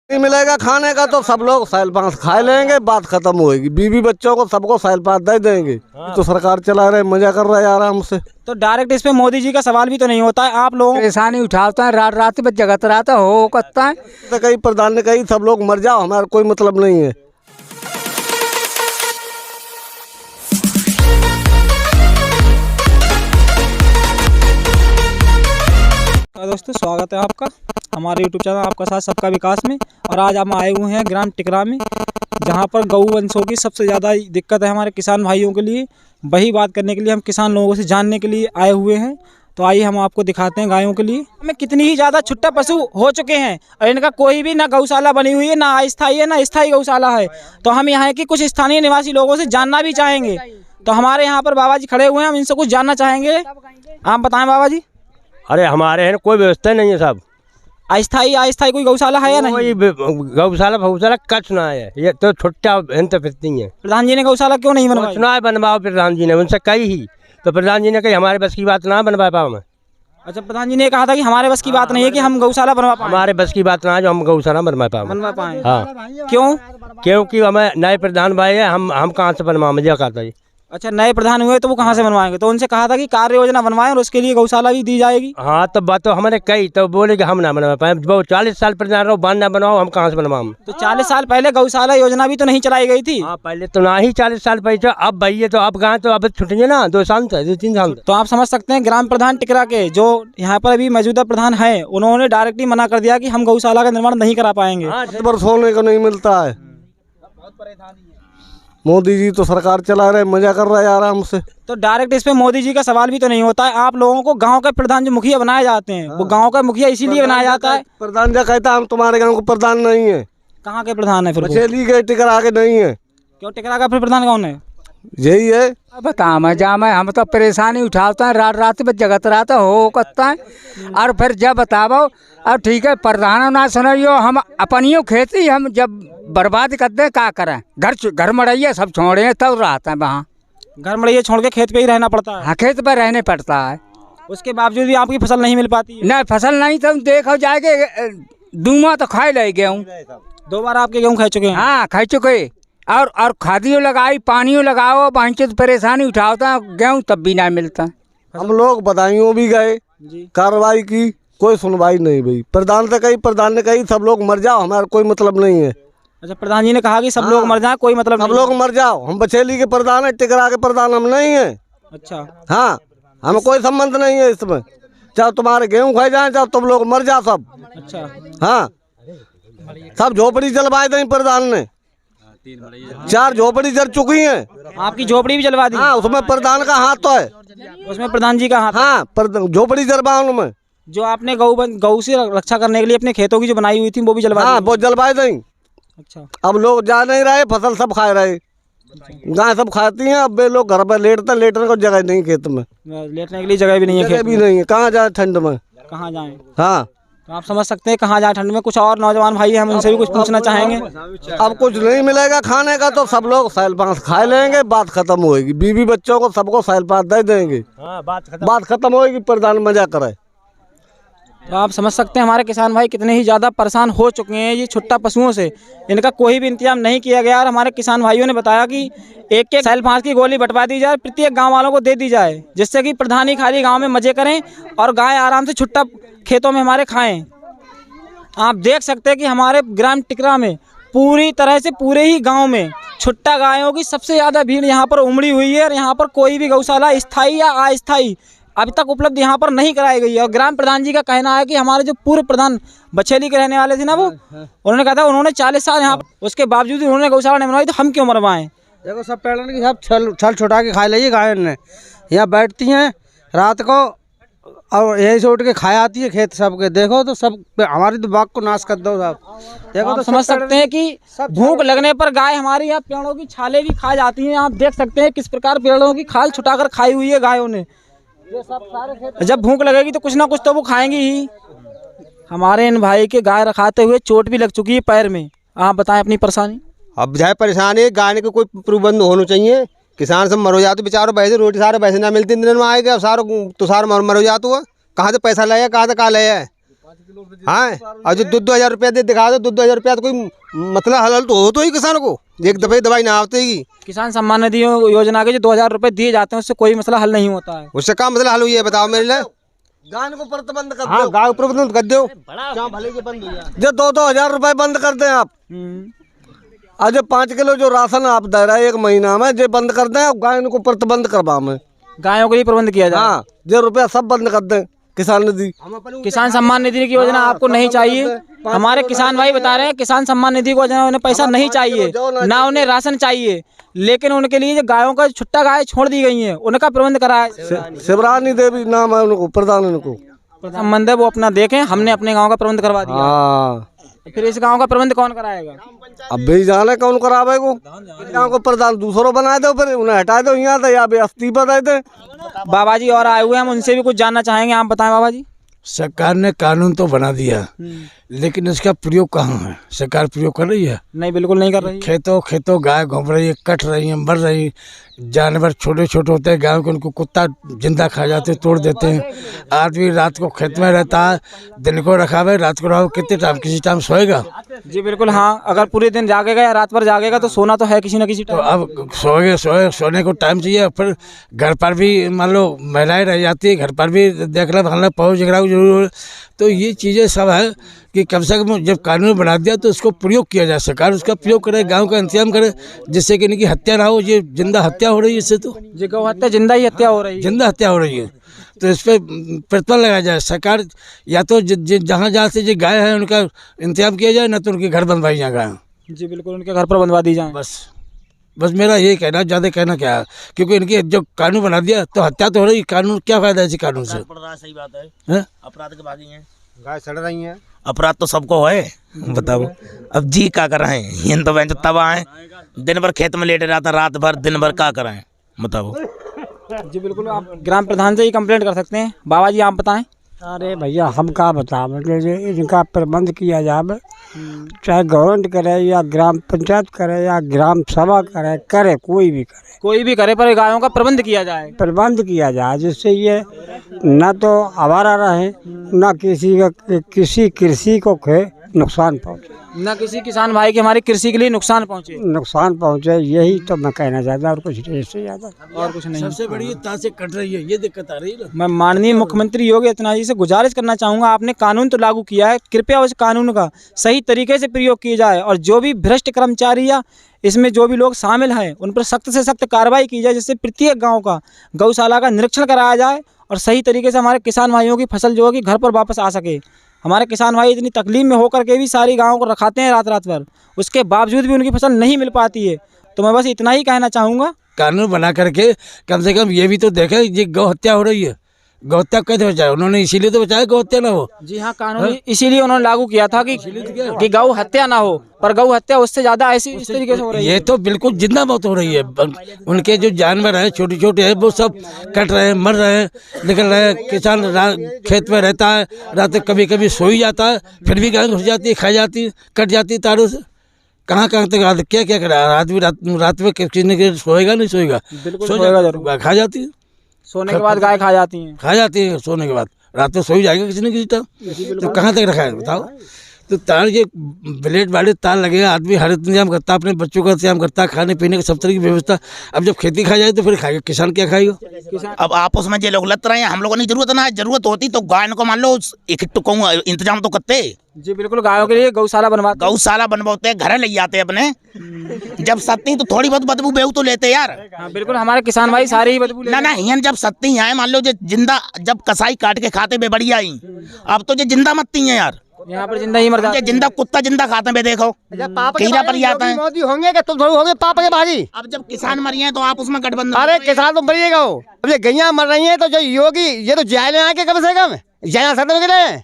नहीं मिलेगा खाने का तो सब लोग साल पास खा लेंगे, बात खत्म होगी। बीवी बच्चों को सबको साल पास दे देंगे। तो सरकार चला रहे, मजा कर रहा है आराम से। तो डायरेक्ट इस पे मोदी जी का सवाल भी तो नहीं होता है। आप लोग परेशानी उठाता है, रात रात में जगत रहता हो करता है। तो कहीं प्रधान ने कही सब लोग मर जाओ, हमारा कोई मतलब नहीं है। दोस्तों स्वागत है आपका हमारे YouTube चैनल आपका साथ सबका विकास में। और आज हम आए हुए हैं ग्राम टिकरा में, जहां पर गौ वंशों की सबसे ज़्यादा दिक्कत है हमारे किसान भाइयों के लिए। वही बात करने के लिए हम किसान लोगों से जानने के लिए आए हुए हैं। तो आइए हम आपको दिखाते हैं गायों के लिए हमें कितनी ही ज़्यादा छुट्टा पशु हो चुके हैं और इनका कोई भी ना गौशाला बनी हुई है, ना अस्थायी है, ना स्थायी गौशाला है। तो हम यहाँ के कुछ स्थानीय निवासी लोगों से जानना भी चाहेंगे। तो हमारे यहाँ पर बाबा जी खड़े हुए हैं, हम इनसे कुछ जानना चाहेंगे। आप बताएं बाबा जी। अरे हमारे हैं कोई व्यवस्था नहीं है साहब। अस्थायी कोई गौशाला है या नहीं? गौशाला कच ना है, ये तो छुट्टा फिरती है। प्रधान जी ने गौशाला क्यों नहीं बनवाई? चुनाव बनवाओ प्रधान जी ने, उनसे कही ही तो प्रधान जी ने कही हमारे बस की बात ना बनवा पाओ। मैं अच्छा, प्रधान जी ने कहा था कि हमारे बस की बात नहीं है कि हम गौशाला बनवा पाएं। हमारे बस की बात ना जो हम गौशाला बनवा पाएं। हाँ, क्यों? क्योंकि हमें नए प्रधान भाई है, हम कहाँ से बनवा, मुझे कहता है। अच्छा, नए प्रधान हुए तो वो कहाँ से बनवाएंगे? तो उनसे कहा था कि कार्य योजना बनवाएं और उसके लिए गौशाला भी दी जाएगी। हाँ, तो बात तो हमने कही तो बोले कि हम ना बनवा पाए। वो 40 साल प्रधान रहो, बांध ना बनवाओ, हम कहाँ से बनवाओ। तो 40 साल पहले गौशाला योजना भी तो नहीं चलाई गई थी। हाँ, पहले तो ना ही 40 साल पहले। अब भैया तो अब गाँव तो अब छुट्टियाँ ना 2 साल से 2-3 साल। तो आप समझ सकते हैं ग्राम प्रधान टिकरा के जो यहाँ पर अभी मौजूदा प्रधान है, उन्होंने डायरेक्टली मना कर दिया कि हम गौशाला का निर्माण नहीं करा पाएंगे। पर सोने को नहीं मिलता है। मोदी जी तो सरकार चला रहे, मजा कर रहा है आराम से। तो डायरेक्ट इस पे मोदी जी का सवाल भी तो नहीं होता है। आप लोगों को गांव के प्रधान जो मुखिया बनाए जाते हैं, वो गांव का मुखिया इसीलिए बनाया जाता है। प्रधान क्या कहता है, हम तुम्हारे गांव को प्रधान नहीं है। कहाँ के प्रधान है फिर? बचेली के टिकरा के नहीं है। क्यों टिकरा का फिर प्रधान कौन है? यही है। बता मैं जा मैं हम तो परेशानी उठाता है, रात रात में जगत रहता हो करता है। और फिर जब बताओ अब ठीक है प्रधान ना सुनियो, हम अपनियों खेती हम जब बर्बाद करते हैं क्या करें। घर मड़ैया सब छोड़े तब रहते हैं वहाँ। घर मड़ैया छोड़ के खेत पे ही रहना पड़ता है। हाँ, खेत पर रहने पड़ता है। उसके बावजूद भी आपकी फसल नहीं मिल पाती है। नहीं फसल नहीं तो देखो जाके दूमा तो खाए ले गेहूँ। 2 बार आपके गेहूँ खा चुके हैं। हाँ खा चुके। और खादियों लगाई, पानियों लगाओ, बांचे तो परेशानी उठाता गेहूँ तब भी नहीं मिलता। हम लोग बधाइयों भी गए, कार्रवाई की, कोई सुनवाई नहीं भाई। प्रधान ने कही सब लोग मर जाओ, हमारा कोई मतलब नहीं है। अच्छा, प्रधान जी ने कहा कि सब लोग मर जाए, कोई मतलब सब लोग मर जाओ। हम बचेली के प्रधान है, टिकरा के प्रधान हम नहीं है। अच्छा हाँ, हमें कोई संबंध नहीं है इसमें। चाहे तुम्हारे गेहूँ खाए जाए, चाहे तुम लोग मर जाओ सब। अच्छा, हाँ, सब झोपड़ी जलवाए दें प्रधान ने। 4 झोपड़ी जल चुकी हैं। आपकी झोपड़ी भी जलवा दी? हाँ, उसमें प्रधान का हाथ तो है। उसमें प्रधान जी का हाथ? हाँ, झोपड़ी जलवा उनमें। जो आपने गौ से रक्षा करने के लिए अपने खेतों की जो बनाई हुई थी वो भी जलवा दी? हाँ, वो जलवाए दें। अच्छा, अब लोग जा नहीं रहे, फसल सब खा रहे। गाय सब खाती हैं। अब वे लोग घर पर लेटने को जगह नहीं, खेत में लेटने के लिए जगह भी नहीं है। जगह भी नहीं है, कहाँ जाए ठंड में, कहाँ जाएं? हाँ, तो आप समझ सकते हैं कहाँ जाए ठंड में। कुछ और नौजवान भाई हम उनसे भी कुछ पूछना चाहेंगे। अब कुछ नहीं मिलेगा खाने का तो सब लोग साल पास खा लेंगे, बात खत्म होगी। बीवी बच्चों को सबको साल पास दे देंगे। बात खत्म होगी, प्रधान मजा करे। तो आप समझ सकते हैं हमारे किसान भाई कितने ही ज़्यादा परेशान हो चुके हैं ये छुट्टा पशुओं से। इनका कोई भी इंतजाम नहीं किया गया। और हमारे किसान भाइयों ने बताया कि एक साल 5 की गोली बंटवा दी जाए, प्रत्येक गांव वालों को दे दी जाए, जिससे कि प्रधान ही खाली गांव में मजे करें और गाय आराम से छुट्टा खेतों में हमारे खाएं। आप देख सकते हैं कि हमारे ग्राम टिकरा में पूरी तरह से पूरे ही गाँव में छुट्टा गायों की सबसे ज़्यादा भीड़ यहाँ पर उमड़ी हुई है। और यहाँ पर कोई भी गौशाला स्थायी या अस्थायी अभी तक उपलब्ध यहाँ पर नहीं कराई गई है। और ग्राम प्रधान जी का कहना है कि हमारे जो पूर्व प्रधान बछेली के रहने वाले थे ना, वो उन्होंने कहा था उन्होंने 40 साल यहाँ, उसके बावजूद उन्होंने गौशाला नहीं बनवाई, तो हम क्यों मरवाएं। देखो सब पेड़ों की सब छल छुटा के खा लीजिए। गाय ने यहाँ बैठती हैं रात को और यही से उठ के खाया आती है खेत सबके। देखो तो सब हमारी तो बाग को नाश कर दो साहब। देखो तो समझ सकते हैं कि भूख लगने पर गाय हमारी यहाँ पेड़ों की छाले भी खा जाती हैं। आप देख सकते हैं किस प्रकार पेड़ों की खाल छुटाकर खाई हुई है गायों ने। जब भूख लगेगी तो कुछ ना कुछ तो वो खाएंगी ही। हमारे इन भाई के गाय रखाते हुए चोट भी लग चुकी है पैर में। आप बताएं अपनी परेशानी। अब जाए परेशानी है, गाने का कोई प्रबंध होना चाहिए। किसान सब मरो जाते बेचारो, पैसे रोटी सारे पैसे ना मिलते दिन में आएगा। सारो तो सारो मरो जाते हुआ कहाँ से पैसा लाया, कहाँ से कहाँ लाया है। हाँ, और जो 2,000 रुपया दे दिखा दो, 2,000 रुपया तो कोई मतलब हल तो हो तो ही किसान को, एक दफे दवाई ना आते ही किसान सम्मान निधि योजना के जो 2,000 रुपये दिए जाते हैं उससे कोई मसला हल नहीं होता है। उससे क्या मतलब हल हुई है बताओ मेरे लिए। गाय को प्रतिबंध कर हाँ, दो, गाय प्रबंधन कर दो, जो 2,000 रुपए बंद कर दें आप। आज 5 किलो जो राशन आप दे रहे हैं 1 महीना में, जो बंद कर दें, गाय को प्रतिबंध करवा में, गायों के लिए प्रबंध किया जाए। हाँ, जो रुपया सब बंद कर दें। किसान निधि, किसान सम्मान निधि की योजना आपको नहीं चाहिए। हमारे किसान भाई बता रहे हैं किसान सम्मान निधि को उन्हें पैसा नहीं चाहिए, ना उन्हें राशन चाहिए, लेकिन उनके लिए जो गायों का छुट्टा गाय छोड़ दी गई है उनका प्रबंध कराए। शिवरानी देवी नाम है उनको, प्रधान उनको संबंध है, वो अपना देखें। हमने अपने गांव का प्रबंध करवा दिया, हाँ। फिर इस गांव का प्रबंध कौन कराएगा? अब भी जाने कौन करावे को, गाँव को प्रधान दूसरों बना दो, फिर उन्हें हटा दो यहाँ से, या भी इस्तीफा दे दे। बाबा जी और आए हुए हैं, हम उनसे भी कुछ जानना चाहेंगे। आप बताएं बाबा जी। सरकार ने कानून तो बना दिया, लेकिन इसका प्रयोग कहाँ है? सरकार प्रयोग कर रही है? नहीं, बिल्कुल नहीं कर रही। खेतों गाय घूम रही है, कट रही है, मर रही। जानवर छोटे छोटे होते हैं गाँव के, उनको कुत्ता जिंदा खा जाते, तोड़ देते हैं। आदमी रात को खेत में रहता है, दिन को रखा हुआ, रात को रहो, कितने टाइम किसी टाइम सोएगा? जी बिल्कुल, हाँ। अगर पूरे दिन जागेगा या रात भर जागेगा तो सोना तो है किसी न किसी तो टाइम। अब सोने को टाइम चाहिए। फिर घर पर भी मान लो महिलाएं रह जाती है, घर पर भी देखना भालना पहुँच जरूर। तो ये चीज़ें सब है कि कम से कम जब कानून बना दिया तो उसको प्रयोग किया जाए, सरकार उसका प्रयोग करे, गांव का इंतजाम करे, जिससे कि इनकी हत्या ना हो। ये जिंदा हत्या हो रही है, इससे तो जी गौ हत्या जिंदा ही हत्या हो रही है, जिंदा हत्या हो रही है। तो इस पर प्रतिबंध लगाया जाए। सरकार या तो जहाँ से जो गाय है उनका इंतजाम किया जाए, ना तो उनके घर बनवाई जाए गाय। जी बिल्कुल, उनके घर पर बनवा दी जाए। बस मेरा यही कहना, ज़्यादा कहना क्या है, क्योंकि इनकी जो कानून बना दिया तो हत्या तो हो रही। कानून क्या फायदा है इसी कानून से? सही बात है, अपराध के भागी हैं, गाय सड़ रही है। अपराध तो सबको है, बताओ। अब जी क्या कर रहे हैं, ये तो वह तबाह है, दिन भर खेत में लेटे रहता, रात भर दिन भर क्या कर रहे हैं, बताओ। जी बिल्कुल, आप ग्राम प्रधान से ही कंप्लेंट कर सकते हैं। बाबा जी आप बताएं। अरे भैया हम का बतावे, इनका प्रबंध किया जाए, चाहे गवर्नमेंट करे या ग्राम पंचायत करे या ग्राम सभा करे कोई भी करे, पर गायों का प्रबंध किया जाए, जिससे ये न तो आवारा रहे, न किसी कृषि को नुकसान पहुँचे, न किसी किसान भाई के हमारी कृषि के लिए नुकसान पहुँचे। यही तो मैं कहना चाहता, और कुछ नहीं, इससे ज़्यादा और कुछ नहीं। सबसे बड़ी तार से कट रही है, ये दिक्कत आ रही है। मैं माननीय मुख्यमंत्री योगी आदित्यनाथ जी से गुजारिश करना चाहूँगा, आपने कानून तो लागू किया है, कृपया उस कानून का सही तरीके से प्रयोग किया जाए, और जो भी भ्रष्ट कर्मचारी या इसमें जो भी लोग शामिल हैं उन पर सख्त से सख्त कार्रवाई की जाए, जिससे प्रत्येक गाँव का गौशाला का निरीक्षण कराया जाए और सही तरीके से हमारे किसान भाइयों की फसल जो है कि घर पर वापस आ सके। हमारे किसान भाई इतनी तकलीफ में होकर के भी सारी गाँव को रखाते हैं रात भर, उसके बावजूद भी उनकी फसल नहीं मिल पाती है। तो मैं बस इतना ही कहना चाहूँगा, कानून बना करके कम से कम ये भी तो देखें, ये गौ हत्या हो रही है, गौ हत्या कैसे बचाया उन्होंने? इसीलिए तो बचाया गौ हत्या ना हो। जी हाँ, कानून इसीलिए उन्होंने लागू किया था कि गौ हत्या ना हो, पर गौ हत्या उससे ज्यादा ऐसी इस तरीके से हो रही है। ये तो बिल्कुल जिंदा मौत हो रही है। उनके जो जानवर हैं छोटे छोटे हैं वो सब कट रहे हैं, मर रहे हैं, निकल रहे हैं। किसान खेत में रहता है, रात कभी कभी सो ही जाता है, फिर भी गाय घुस जाती है, खा जाती है, कट जाती है तारों से। कहाँ तक क्या कर रहा है आदमी? रात में किसी ने सोएगा नहीं सोएगा, खा जाती है। सोने के बाद गाय खा जाती है, सोने के बाद रात में सो ही जाएगा किसी न किसी टाइम। तो कहाँ तक रखा है बताओ? तो तार ये ब्लेड वाले तार लगेगा, आदमी हर इंतजाम करता, अपने बच्चों का इंतजाम करता, खाने पीने की सब तरह की व्यवस्था। अब जब खेती खा जाए तो फिर खाएगा किसान, क्या खाएगा? अब आपस में जो लोग लत रहे हैं, हम लोगों ने जरूरत ना, जरूरत होती तो गाय को मान लो इकट्ठू कहूँ इंतजाम तो करते। जी बिल्कुल, गायों के लिए गौशाला बनवाते, घर ले जाते अपने। जब सत्ती तो थोड़ी बहुत बदबू बेहू तो लेते यार। हाँ, बिल्कुल, हमारे किसान भाई सारे ही बदबू ना यहाँ जब सत्ती है, मान लो जो जिंदा जब कसाई काट के खाते बे बढ़िया ही, अब तो जो जिंदा मत्ती है यार, यहाँ पर जिंदा ही मर जाते। जिंदा कुत्ता जिंदा खाते हैं, देखो कीड़ा पर आता है। मोदी होंगे कि तुम थोड़ी होंगे पापा के बाजी। अब जब किसान मर हैं तो आप उसमें गठबंधन। अरे किसान तो मरिएगा, अब ये गैया मर रही हैं तो जो योगी ये तो जेल में आके कम से कम जाना सकते हैं।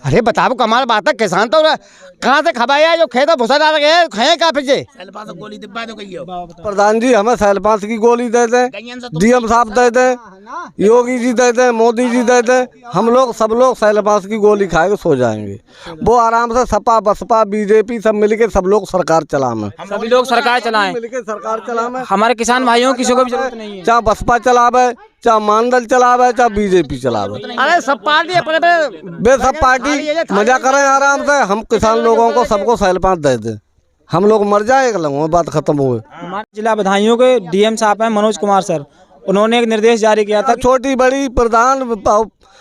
अरे बताओ कमाल बात है, किसान तो कहाँ से खबाया जो खेत भूसा डाल गए खाए कहाँ फिर से। गोली डिब्बा तो कहियो प्रधान जी हमें सैलपास की गोली दे दें, डीएम साहब दे दें, योगी जी दे दें, मोदी जी दे दें, हम लोग सब लोग सैलपास की गोली खाए के सो जाएंगे। वो आराम से सपा बसपा बीजेपी सब मिलके सब लोग सरकार चलाएं, सभी लोग सरकार चलाएं, मिलके सरकार चलाएं। हमारे किसान भाइयों किसी को भी जरूरत नहीं है, चाहे बसपा चलावे, चाहे मानदल चलावे, चाहे बीजेपी चलावे। अरे सब पार्टी अपने वे सब पार्टी मजा करें आराम से, हम किसान लोगों को सबको सहल पास दे दें, हम लोग मर जाए एक लंग बात खत्म हुए। हमारे जिला बधाइयों के डीएम साहब हैं मनोज कुमार सर, उन्होंने एक निर्देश जारी किया था, छोटी बड़ी प्रधान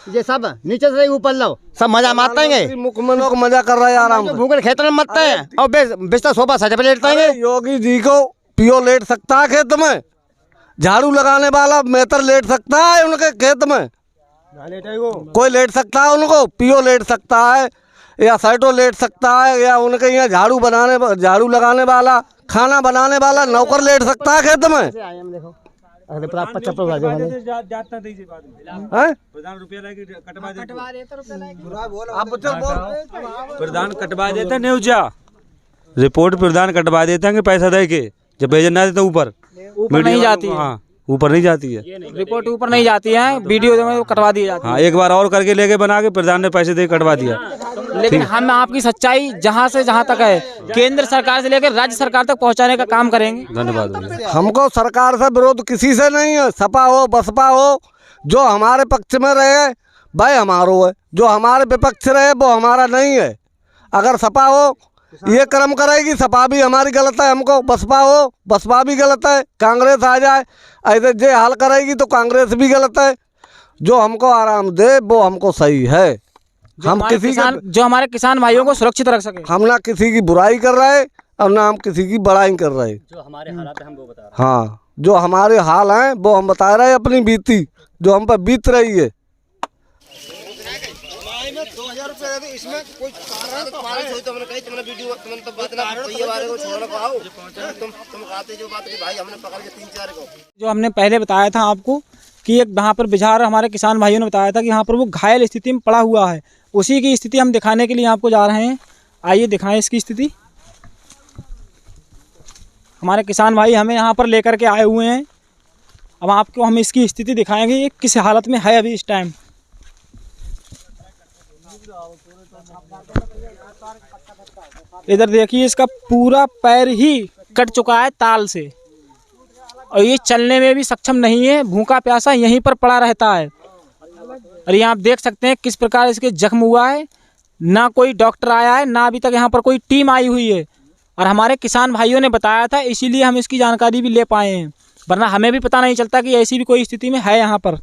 ये सब नीचे से ऊपर लो, सब मजा मारते हैं, मुख्य लोग मजा कर रहे हैं आराम से, भूखे खेत में मरते हैं और बिस्तर सोफा सजा पे लेटते हैं। योगी जी को पियो लेट सकता है खेत में, झाड़ू लगाने वाला मेहतर लेट सकता है उनके खेत में, कोई लेट सकता है उनको, पियो लेट सकता है या साइटो लेट सकता है, या उनके यहाँ झाड़ू लगाने वाला खाना बनाने वाला नौकर लेट सकता है खेत में। प्रधान कटवा देते न्यूजा रिपोर्ट, प्रधान कटवा देते हैं कि पैसा दे के, जब भेजन ना देते ऊपर नहीं जाती है। हाँ ऊपर नहीं जाती है, रिपोर्ट ऊपर नहीं जाती है, वीडियो में कटवा दी जाती है। हाँ एक बार और करके लेके बना के प्रधान ने पैसे दे कटवा दिया। लेकिन हम आपकी सच्चाई जहाँ से जहाँ तक है केंद्र सरकार से लेकर राज्य सरकार तक पहुँचाने का काम करेंगे। धन्यवाद। हमको सरकार से विरोध किसी से नहीं है, सपा हो बसपा हो, जो हमारे पक्ष में रहे भाई हमारो है, जो हमारे विपक्ष रहे वो हमारा नहीं है। अगर सपा हो ये कर्म करेगी, सपा भी हमारी गलत है, हमको बसपा हो बसपा भी गलत है, कांग्रेस आ जाए ऐसे जे हाल करेगी तो कांग्रेस भी गलत है। जो हमको आराम दे वो हमको सही है। हम किसी जो हमारे किसान भाइयों को सुरक्षित रख सके, हम ना किसी की बुराई कर रहे और ना हम किसी की बड़ाई कर रहे, जो हमारे हालात हैं हम वो बता रहे। हाँ जो हमारे हाल हैं वो हम बता रहे हैं, अपनी बीती जो हम पर बीत रही है। 2000 रुपये इसमें कोई कारण तो बारिश हुई तो हमने कही तुमने वीडियो तुमने तो बात ना ये वाले को छोड़ने को आओ, तुम कहते जो बात की भाई हमने पकड़ के 3-4 को जो हमने पहले बताया था आपको कि एक यहाँ पर बिहार हमारे किसान भाइयों ने बताया था कि यहाँ पर वो घायल स्थिति में पड़ा हुआ है, उसी की स्थिति हम दिखाने के लिए आपको जा रहे हैं। आइए दिखाएं इसकी स्थिति। हमारे किसान भाई हमें यहाँ पर लेकर के आए हुए हैं, अब आपको हम इसकी स्थिति दिखाएंगे ये किस हालत में है अभी इस टाइम। इधर देखिए इसका पूरा पैर ही कट चुका है ताल से और ये चलने में भी सक्षम नहीं है, भूखा प्यासा यहीं पर पड़ा रहता है। और यहाँ आप देख सकते हैं किस प्रकार इसके जख्म हुआ है, ना कोई डॉक्टर आया है ना अभी तक यहाँ पर कोई टीम आई हुई है। और हमारे किसान भाइयों ने बताया था इसीलिए हम इसकी जानकारी भी ले पाए हैं, वरना हमें भी पता नहीं चलता कि ऐसी भी कोई स्थिति में है यहाँ पर।